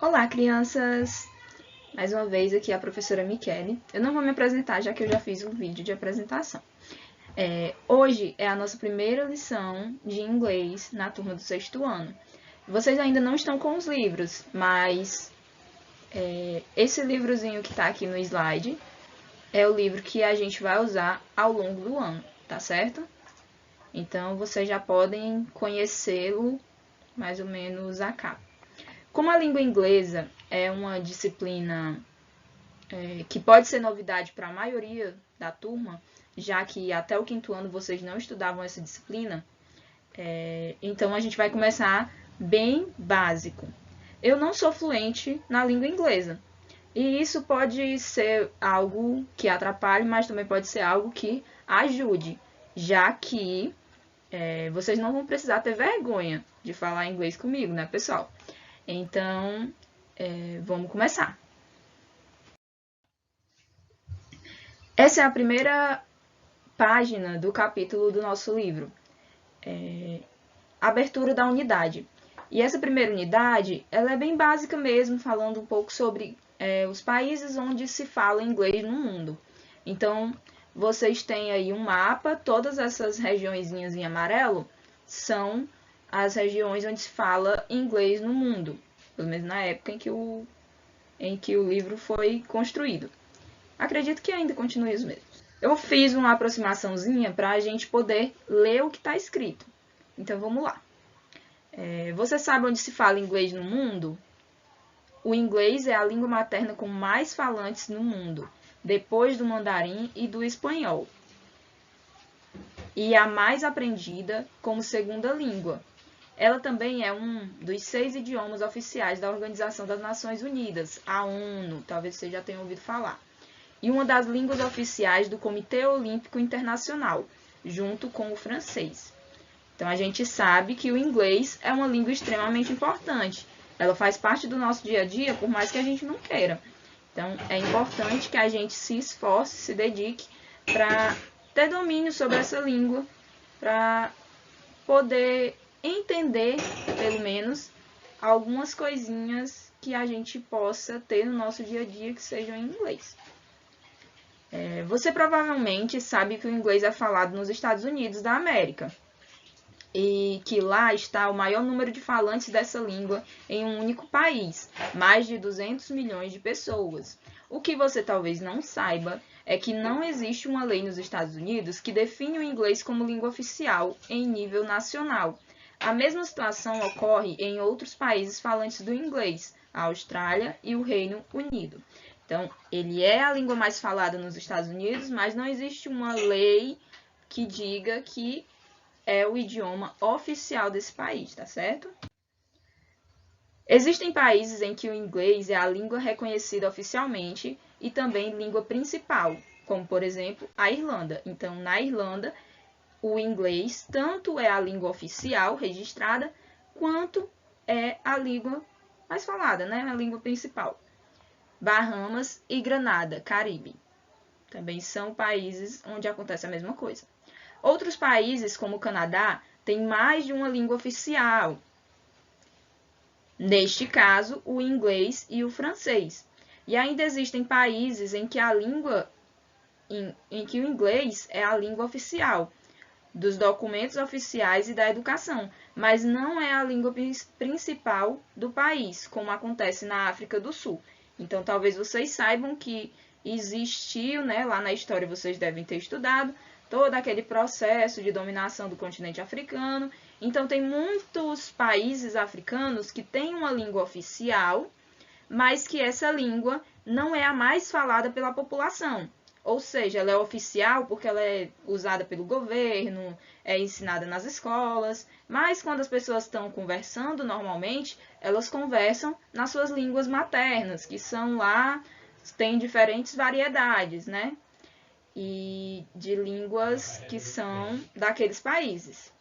Olá, crianças! Mais uma vez aqui a professora Michele. Eu não vou me apresentar, já que eu já fiz um vídeo de apresentação. Hoje é a nossa primeira lição de inglês na turma do sexto ano. Vocês ainda não estão com os livros, mas esse livrozinho que está aqui no slide é o livro que a gente vai usar ao longo do ano, tá certo? Então, vocês já podem conhecê-lo mais ou menos a capa. Como a língua inglesa é uma disciplina que pode ser novidade para a maioria da turma, já que até o quinto ano vocês não estudavam essa disciplina, então a gente vai começar bem básico. Eu não sou fluente na língua inglesa, e isso pode ser algo que atrapalhe, mas também pode ser algo que ajude, já que vocês não vão precisar ter vergonha de falar inglês comigo, né, pessoal? Então, vamos começar. Essa é a primeira página do capítulo do nosso livro, Abertura da Unidade. E essa primeira unidade, ela é bem básica mesmo, falando um pouco sobre os países onde se fala inglês no mundo. Então, vocês têm aí um mapa, todas essas regiõezinhas em amarelo são as regiões onde se fala inglês no mundo, pelo menos na época em que o livro foi construído. Acredito que ainda continue os mesmos. Eu fiz uma aproximaçãozinha para a gente poder ler o que está escrito. Então, vamos lá. Você sabe onde se fala inglês no mundo? O inglês é a língua materna com mais falantes no mundo, depois do mandarim e do espanhol. E a mais aprendida como segunda língua. Ela também é um dos 6 idiomas oficiais da Organização das Nações Unidas, a ONU, talvez você já tenha ouvido falar. E uma das línguas oficiais do Comitê Olímpico Internacional, junto com o francês. Então, a gente sabe que o inglês é uma língua extremamente importante. Ela faz parte do nosso dia a dia, por mais que a gente não queira. Então, é importante que a gente se esforce, se dedique para ter domínio sobre essa língua, para poder entender, pelo menos, algumas coisinhas que a gente possa ter no nosso dia a dia que sejam em inglês. Você provavelmente sabe que o inglês é falado nos Estados Unidos da América e que lá está o maior número de falantes dessa língua em um único país, mais de 200 milhões de pessoas. O que você talvez não saiba é que não existe uma lei nos Estados Unidos que define o inglês como língua oficial em nível nacional. A mesma situação ocorre em outros países falantes do inglês, a Austrália e o Reino Unido. Então, ele é a língua mais falada nos Estados Unidos, mas não existe uma lei que diga que é o idioma oficial desse país, tá certo? Existem países em que o inglês é a língua reconhecida oficialmente e também língua principal, como, por exemplo, a Irlanda. Então, na Irlanda, o inglês tanto é a língua oficial registrada, quanto é a língua mais falada, né? A língua principal. Bahamas e Granada, Caribe. Também são países onde acontece a mesma coisa. Outros países, como o Canadá, têm mais de uma língua oficial. Neste caso, o inglês e o francês. E ainda existem países em que em que o inglês é a língua oficial dos documentos oficiais e da educação, mas não é a língua principal do país, como acontece na África do Sul. Então, talvez vocês saibam que existiu, né, lá na história vocês devem ter estudado, todo aquele processo de dominação do continente africano. Então, tem muitos países africanos que têm uma língua oficial, mas que essa língua não é a mais falada pela população. Ou seja, ela é oficial porque ela é usada pelo governo, é ensinada nas escolas, mas quando as pessoas estão conversando normalmente, elas conversam nas suas línguas maternas, que são lá, tem diferentes variedades, né? E de línguas que são daqueles países.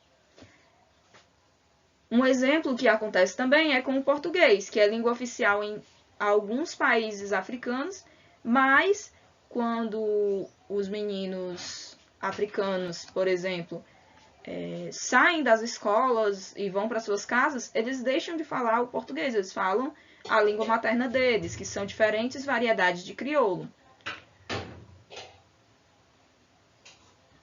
Um exemplo que acontece também é com o português, que é língua oficial em alguns países africanos, mas quando os meninos africanos, por exemplo, saem das escolas e vão para suas casas, eles deixam de falar o português, eles falam a língua materna deles, que são diferentes variedades de crioulo.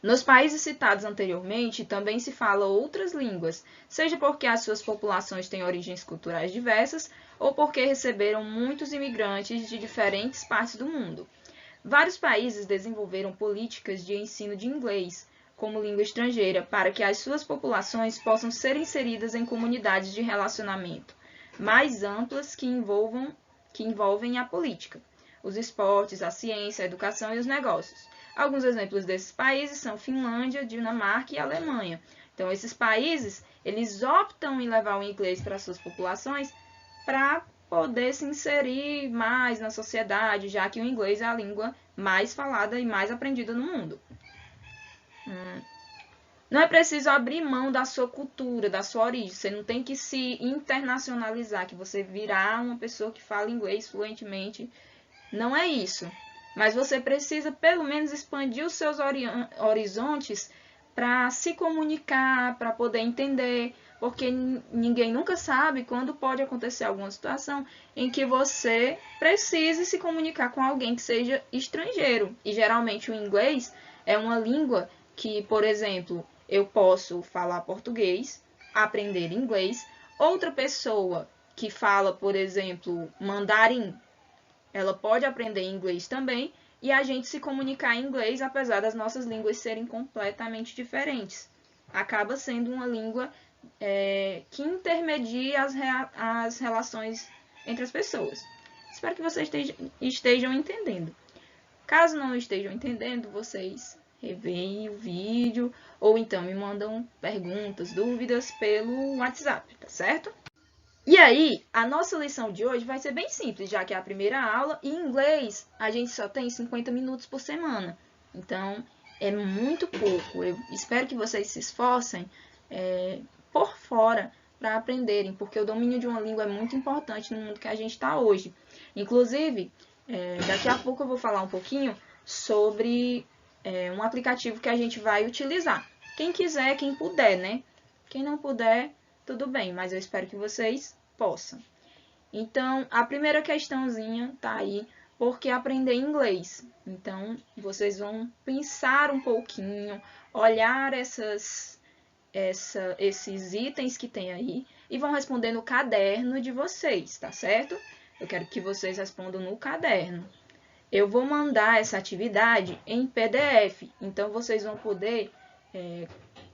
Nos países citados anteriormente, também se fala outras línguas, seja porque as suas populações têm origens culturais diversas ou porque receberam muitos imigrantes de diferentes partes do mundo. Vários países desenvolveram políticas de ensino de inglês como língua estrangeira para que as suas populações possam ser inseridas em comunidades de relacionamento mais amplas que envolvem a política, os esportes, a ciência, a educação e os negócios. Alguns exemplos desses países são Finlândia, Dinamarca e Alemanha. Então, esses países, eles optam em levar o inglês para suas populações para poder se inserir mais na sociedade, já que o inglês é a língua mais falada e mais aprendida no mundo. Não é preciso abrir mão da sua cultura, da sua origem. Você não tem que se internacionalizar, que você virar uma pessoa que fala inglês fluentemente. Não é isso. Mas você precisa, pelo menos, expandir os seus horizontes para se comunicar, para poder entender, porque ninguém nunca sabe quando pode acontecer alguma situação em que você precise se comunicar com alguém que seja estrangeiro. E, geralmente, o inglês é uma língua que, por exemplo, eu posso falar português, aprender inglês. Outra pessoa que fala, por exemplo, mandarim, ela pode aprender inglês também e a gente se comunicar em inglês, apesar das nossas línguas serem completamente diferentes. Acaba sendo uma língua que intermedia as relações entre as pessoas. Espero que vocês estejam entendendo. Caso não estejam entendendo, vocês reveem o vídeo ou então me mandam perguntas, dúvidas pelo WhatsApp, tá certo? E aí, a nossa lição de hoje vai ser bem simples, já que é a primeira aula, e em inglês a gente só tem 50 minutos por semana. Então, é muito pouco. Eu espero que vocês se esforcem por fora para aprenderem, porque o domínio de uma língua é muito importante no mundo que a gente está hoje. Inclusive, daqui a pouco eu vou falar um pouquinho sobre um aplicativo que a gente vai utilizar. Quem quiser, quem puder, né? Quem não puder, tudo bem, mas eu espero que vocês possam. Então, a primeira questãozinha tá aí, por que aprender inglês? Então, vocês vão pensar um pouquinho, olhar esses itens que tem aí e vão responder no caderno de vocês, tá certo? Eu quero que vocês respondam no caderno. Eu vou mandar essa atividade em PDF, então vocês vão poder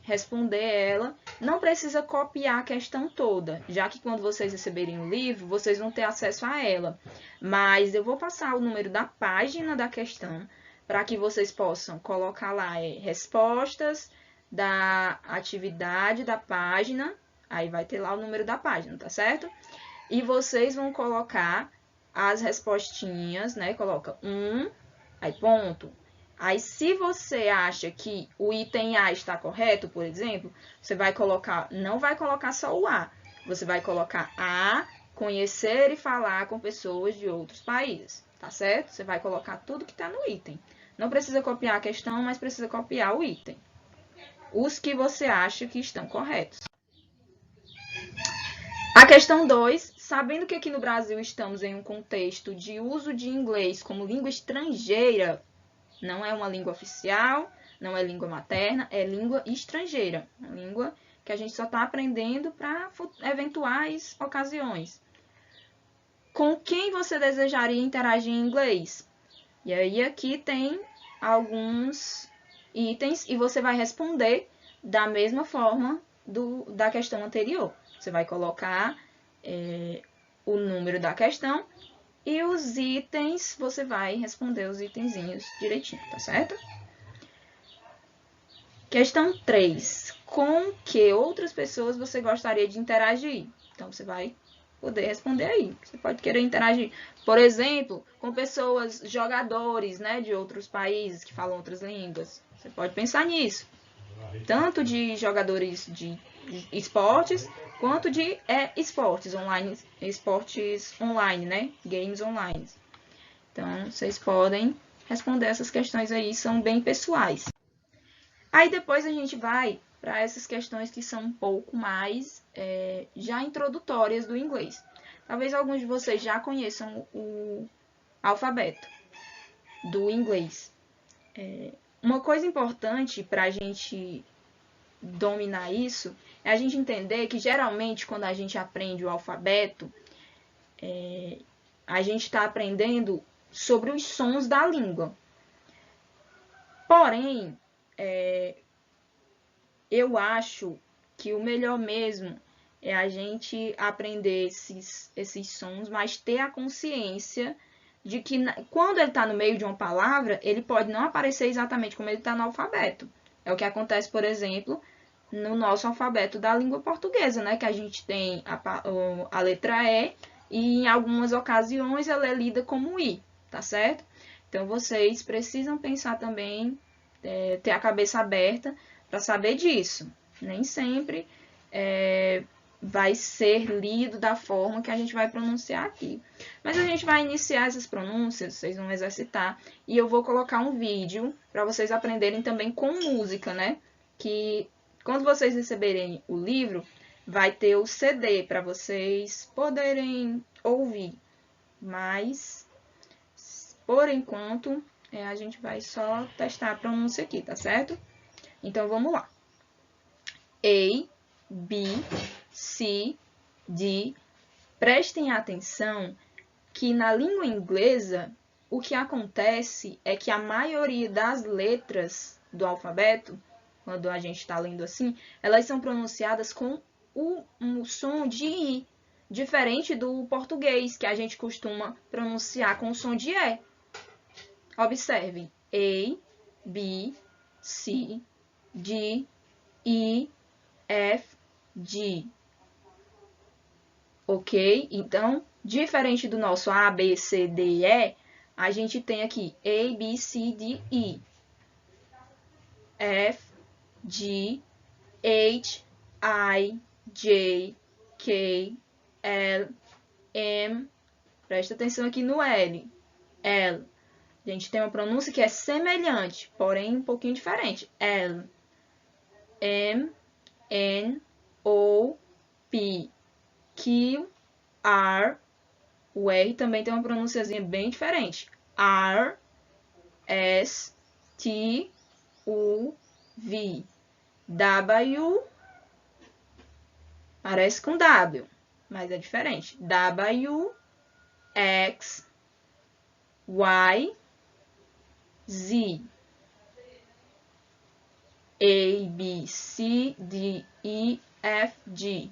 responder ela. Não precisa copiar a questão toda, já que quando vocês receberem o livro, vocês vão ter acesso a ela. Mas eu vou passar o número da página da questão, para que vocês possam colocar lá respostas da atividade da página, aí vai ter lá o número da página, tá certo? E vocês vão colocar as respostinhas, né? Coloca 1, aí ponto. Aí, se você acha que o item A está correto, por exemplo, você vai colocar, não vai colocar só o A, você vai colocar A, conhecer e falar com pessoas de outros países, tá certo? Você vai colocar tudo que está no item. Não precisa copiar a questão, mas precisa copiar o item. Os que você acha que estão corretos. A questão 2, sabendo que aqui no Brasil estamos em um contexto de uso de inglês como língua estrangeira, não é uma língua oficial, não é língua materna, é língua estrangeira. Uma língua que a gente só está aprendendo para eventuais ocasiões. Com quem você desejaria interagir em inglês? E aí aqui tem alguns itens e você vai responder da mesma forma da questão anterior. Você vai colocar o número da questão e os itens, você vai responder os itenzinhos direitinho, tá certo? Questão 3. Com que outras pessoas você gostaria de interagir? Então, você vai poder responder aí. Você pode querer interagir, por exemplo, com pessoas, jogadores, né, de outros países que falam outras línguas. Você pode pensar nisso. Tanto de jogadores de esportes, quanto de esportes online, né? Games online. Então, vocês podem responder essas questões aí, são bem pessoais. Aí depois a gente vai para essas questões que são um pouco mais já introdutórias do inglês. Talvez alguns de vocês já conheçam o alfabeto do inglês. Uma coisa importante para a gente dominar isso é a gente entender que geralmente quando a gente aprende o alfabeto, a gente está aprendendo sobre os sons da língua. Porém, eu acho que o melhor mesmo é a gente aprender esses sons, mas ter a consciência de que quando ele está no meio de uma palavra, ele pode não aparecer exatamente como ele está no alfabeto. É o que acontece, por exemplo, no nosso alfabeto da língua portuguesa, né? Que a gente tem a letra E e em algumas ocasiões ela é lida como I, tá certo? Então, vocês precisam pensar também, ter a cabeça aberta para saber disso. Nem sempre vai ser lido da forma que a gente vai pronunciar aqui. Mas a gente vai iniciar essas pronúncias, vocês vão exercitar, e eu vou colocar um vídeo para vocês aprenderem também com música, né? Que quando vocês receberem o livro, vai ter o CD para vocês poderem ouvir. Mas, por enquanto, a gente vai só testar a pronúncia aqui, tá certo? Então, vamos lá. A, B, C, D. Prestem atenção que na língua inglesa, o que acontece é que a maioria das letras do alfabeto, quando a gente está lendo assim, elas são pronunciadas com um som de I, diferente do português, que a gente costuma pronunciar com o som de E. Observem. A, B, C, D, E, F, G. Ok? Então, diferente do nosso A, B, C, D, E, a gente tem aqui A, B, C, D, E. F, G, H, I, J, K, L, M. Presta atenção aqui no L. L. A gente tem uma pronúncia que é semelhante, porém um pouquinho diferente. L, M, N, O, P, Q, R. O R também tem uma pronunciazinha bem diferente. R, S, T, U, V. W, parece com W, mas é diferente. W, X, Y, Z. A, B, C, D, E, F, G.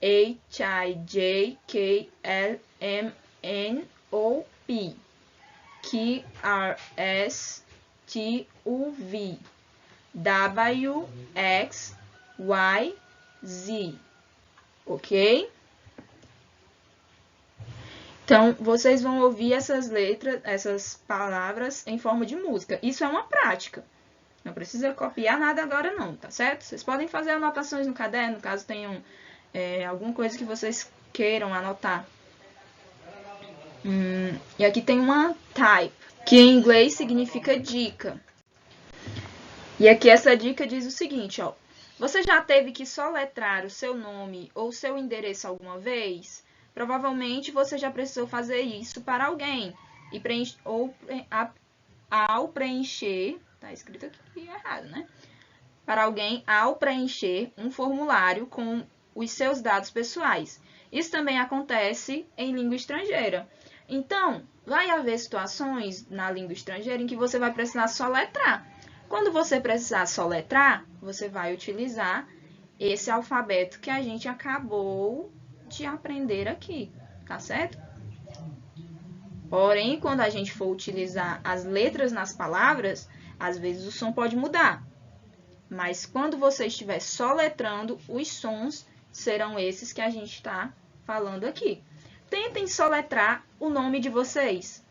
H, I, J, K, L, M, N, O, P. Q, R, S, T, U, V. W, X, Y, Z. Ok? Então, vocês vão ouvir essas letras, essas palavras em forma de música. Isso é uma prática. Não precisa copiar nada agora não, tá certo? Vocês podem fazer anotações no caderno, caso tenham alguma coisa que vocês queiram anotar. E aqui tem uma type, que em inglês significa dica. E aqui essa dica diz o seguinte, ó. Você já teve que soletrar o seu nome ou seu endereço alguma vez? Provavelmente você já precisou fazer isso para alguém. Ao preencher, tá escrito aqui errado, né? Para alguém ao preencher um formulário com os seus dados pessoais. Isso também acontece em língua estrangeira. Então, vai haver situações na língua estrangeira em que você vai precisar soletrar. Quando você precisar soletrar, você vai utilizar esse alfabeto que a gente acabou de aprender aqui, tá certo? Porém, quando a gente for utilizar as letras nas palavras, às vezes o som pode mudar. Mas quando você estiver soletrando, os sons serão esses que a gente está falando aqui. Tentem soletrar o nome de vocês.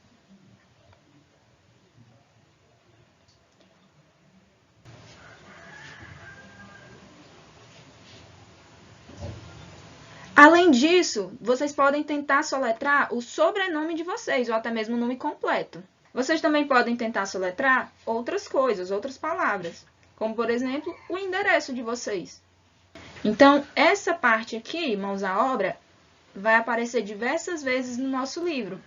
Além disso, vocês podem tentar soletrar o sobrenome de vocês, ou até mesmo o nome completo. Vocês também podem tentar soletrar outras coisas, outras palavras. como, por exemplo, o endereço de vocês. Então, essa parte aqui, mãos à obra, vai aparecer diversas vezes no nosso livro.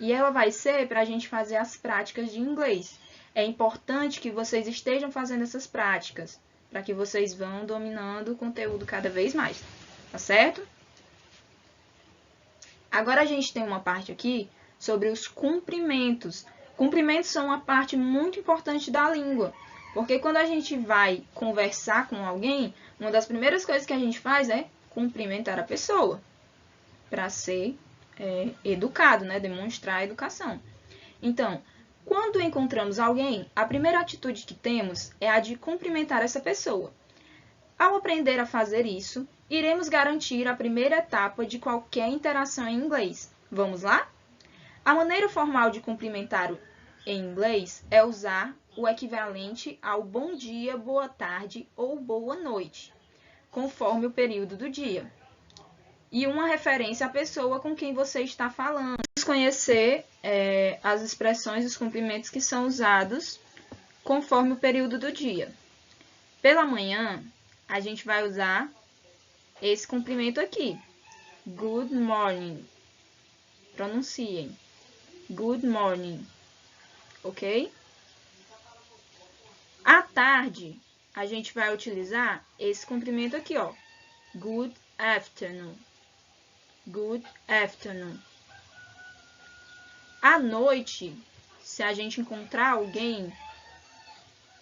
E ela vai ser para a gente fazer as práticas de inglês. É importante que vocês estejam fazendo essas práticas, para que vocês vão dominando o conteúdo cada vez mais, tá certo? Agora a gente tem uma parte aqui sobre os cumprimentos. Cumprimentos são uma parte muito importante da língua, porque quando a gente vai conversar com alguém, uma das primeiras coisas que a gente faz é cumprimentar a pessoa, para ser educado, né? Demonstrar a educação. Então, quando encontramos alguém, a primeira atitude que temos é a de cumprimentar essa pessoa. Ao aprender a fazer isso, iremos garantir a primeira etapa de qualquer interação em inglês. Vamos lá? A maneira formal de cumprimentar em inglês é usar o equivalente ao bom dia, boa tarde ou boa noite, conforme o período do dia. E uma referência à pessoa com quem você está falando. Vamos conhecer as expressões, os cumprimentos que são usados conforme o período do dia. Pela manhã, a gente vai usar esse cumprimento aqui. Good morning. Pronunciem. Good morning. Ok? À tarde, a gente vai utilizar esse cumprimento aqui, ó. Good afternoon. Good afternoon. À noite, se a gente encontrar alguém,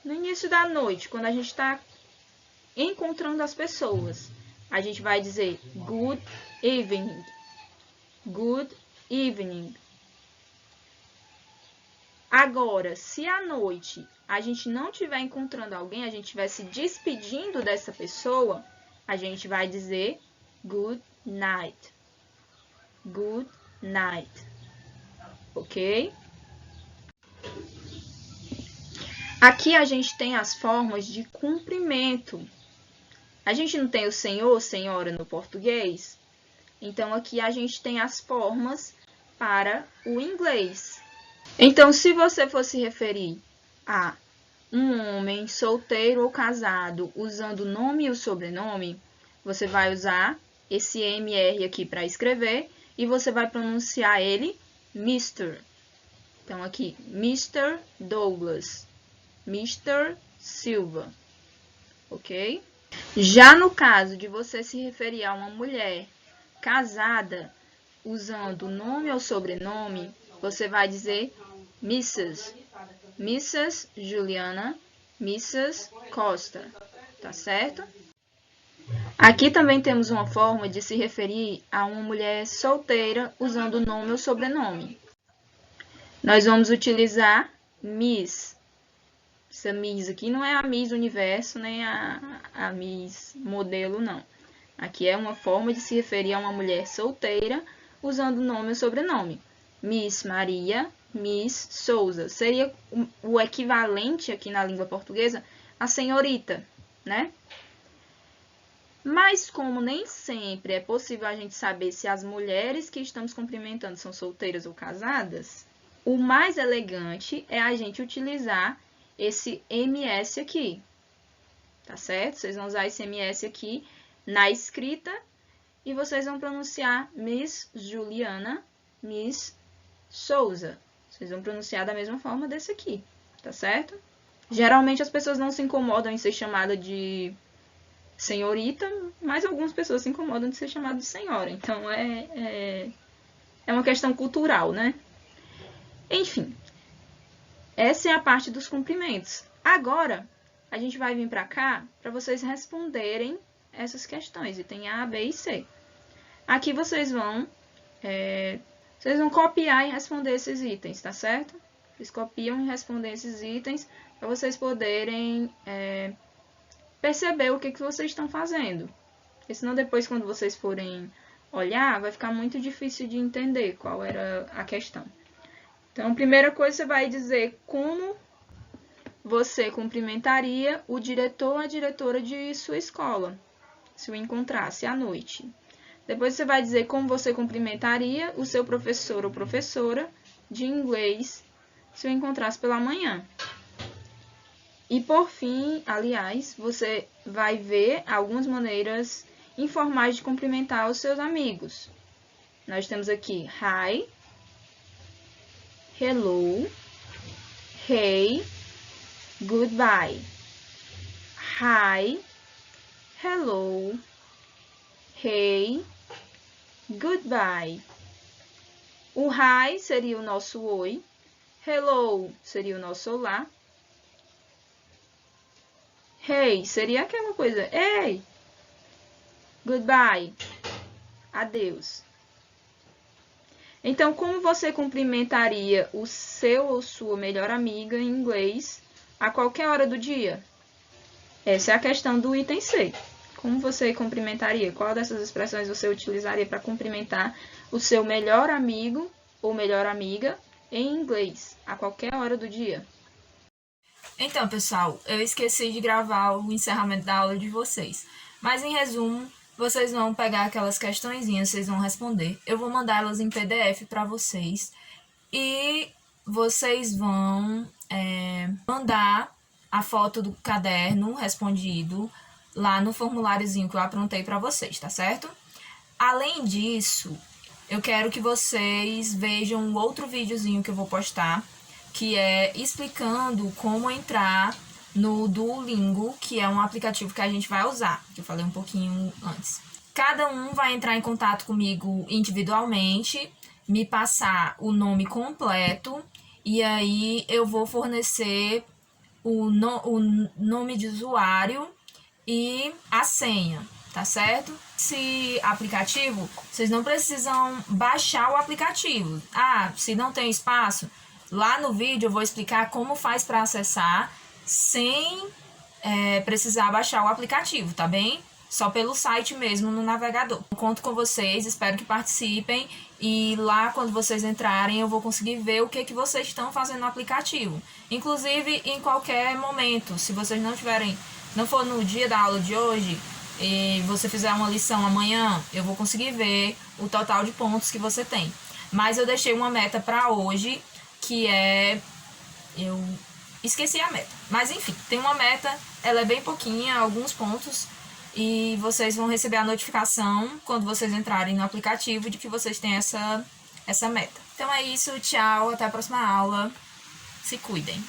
no início da noite, quando a gente está encontrando as pessoas, a gente vai dizer good evening. Good evening. Agora, se à noite a gente não estiver encontrando alguém, a gente estiver se despedindo dessa pessoa, a gente vai dizer good night. Good night. Ok? Aqui a gente tem as formas de cumprimento. A gente não tem o senhor, senhora no português? Então, aqui a gente tem as formas para o inglês. Então, se você for se referir a um homem solteiro ou casado usando o nome e o sobrenome, você vai usar esse MR aqui para escrever e você vai pronunciar ele Mr. Então, aqui, Mr. Douglas, Mr. Silva, ok? Já no caso de você se referir a uma mulher casada usando o nome ou sobrenome, você vai dizer Mrs. Mrs. Juliana, Mrs. Costa, tá certo? Aqui também temos uma forma de se referir a uma mulher solteira usando o nome ou sobrenome. Nós vamos utilizar Miss. Essa Miss aqui não é a Miss Universo, nem a Miss Modelo, não. Aqui é uma forma de se referir a uma mulher solteira usando o nome ou sobrenome. Miss Maria, Miss Souza. Seria o equivalente aqui na língua portuguesa a senhorita, né? Mas como nem sempre é possível a gente saber se as mulheres que estamos cumprimentando são solteiras ou casadas, o mais elegante é a gente utilizar esse MS aqui, tá certo? Vocês vão usar esse MS aqui na escrita e vocês vão pronunciar Miss Juliana, Miss Souza. Vocês vão pronunciar da mesma forma desse aqui, tá certo? Geralmente as pessoas não se incomodam em ser chamada de senhorita, mas algumas pessoas se incomodam de ser chamada de senhora. Então, é uma questão cultural, né? Enfim, essa é a parte dos cumprimentos. Agora, a gente vai vir para cá para vocês responderem essas questões. Item A, B e C. Aqui vocês vão copiar e responder esses itens, tá certo? Vocês copiam e respondem esses itens para vocês poderem perceber o que vocês estão fazendo. Porque senão depois, quando vocês forem olhar, vai ficar muito difícil de entender qual era a questão. Então, a primeira coisa, você vai dizer como você cumprimentaria o diretor ou a diretora de sua escola, se o encontrasse à noite. Depois, você vai dizer como você cumprimentaria o seu professor ou professora de inglês, se o encontrasse pela manhã. E por fim, aliás, você vai ver algumas maneiras informais de cumprimentar os seus amigos. Nós temos aqui hi, hello, hey, goodbye. Hi, hello, hey, goodbye. O hi seria o nosso oi, hello seria o nosso olá, hey seria aquela coisa, ei, goodbye, adeus. Então, como você cumprimentaria o seu ou sua melhor amiga em inglês a qualquer hora do dia? Essa é a questão do item C. Como você cumprimentaria? Qual dessas expressões você utilizaria para cumprimentar o seu melhor amigo ou melhor amiga em inglês a qualquer hora do dia? Então, pessoal, eu esqueci de gravar o encerramento da aula de vocês. Mas, em resumo, vocês vão pegar aquelas questõezinhas, vocês vão responder. Eu vou mandar elas em PDF para vocês. E vocês vão mandar a foto do caderno respondido lá no formuláriozinho que eu aprontei para vocês, tá certo? Além disso, eu quero que vocês vejam um outro videozinho que eu vou postar, que é explicando como entrar no Duolingo, que é um aplicativo que a gente vai usar, que eu falei um pouquinho antes. Cada um vai entrar em contato comigo individualmente, me passar o nome completo, e aí eu vou fornecer o nome de usuário e a senha, tá certo? Esse aplicativo, vocês não precisam baixar o aplicativo. Ah, se não tem espaço, lá no vídeo eu vou explicar como faz para acessar sem precisar baixar o aplicativo, tá bem? Só pelo site mesmo no navegador. Conto com vocês, espero que participem e lá quando vocês entrarem eu vou conseguir ver o que vocês estão fazendo no aplicativo. Inclusive em qualquer momento, se vocês não for no dia da aula de hoje e você fizer uma lição amanhã, eu vou conseguir ver o total de pontos que você tem. Mas eu deixei uma meta para hoje, que é... eu esqueci a meta. Mas enfim, tem uma meta, ela é bem pouquinha, alguns pontos, e vocês vão receber a notificação quando vocês entrarem no aplicativo de que vocês têm essa meta. Então é isso, tchau, até a próxima aula. Se cuidem.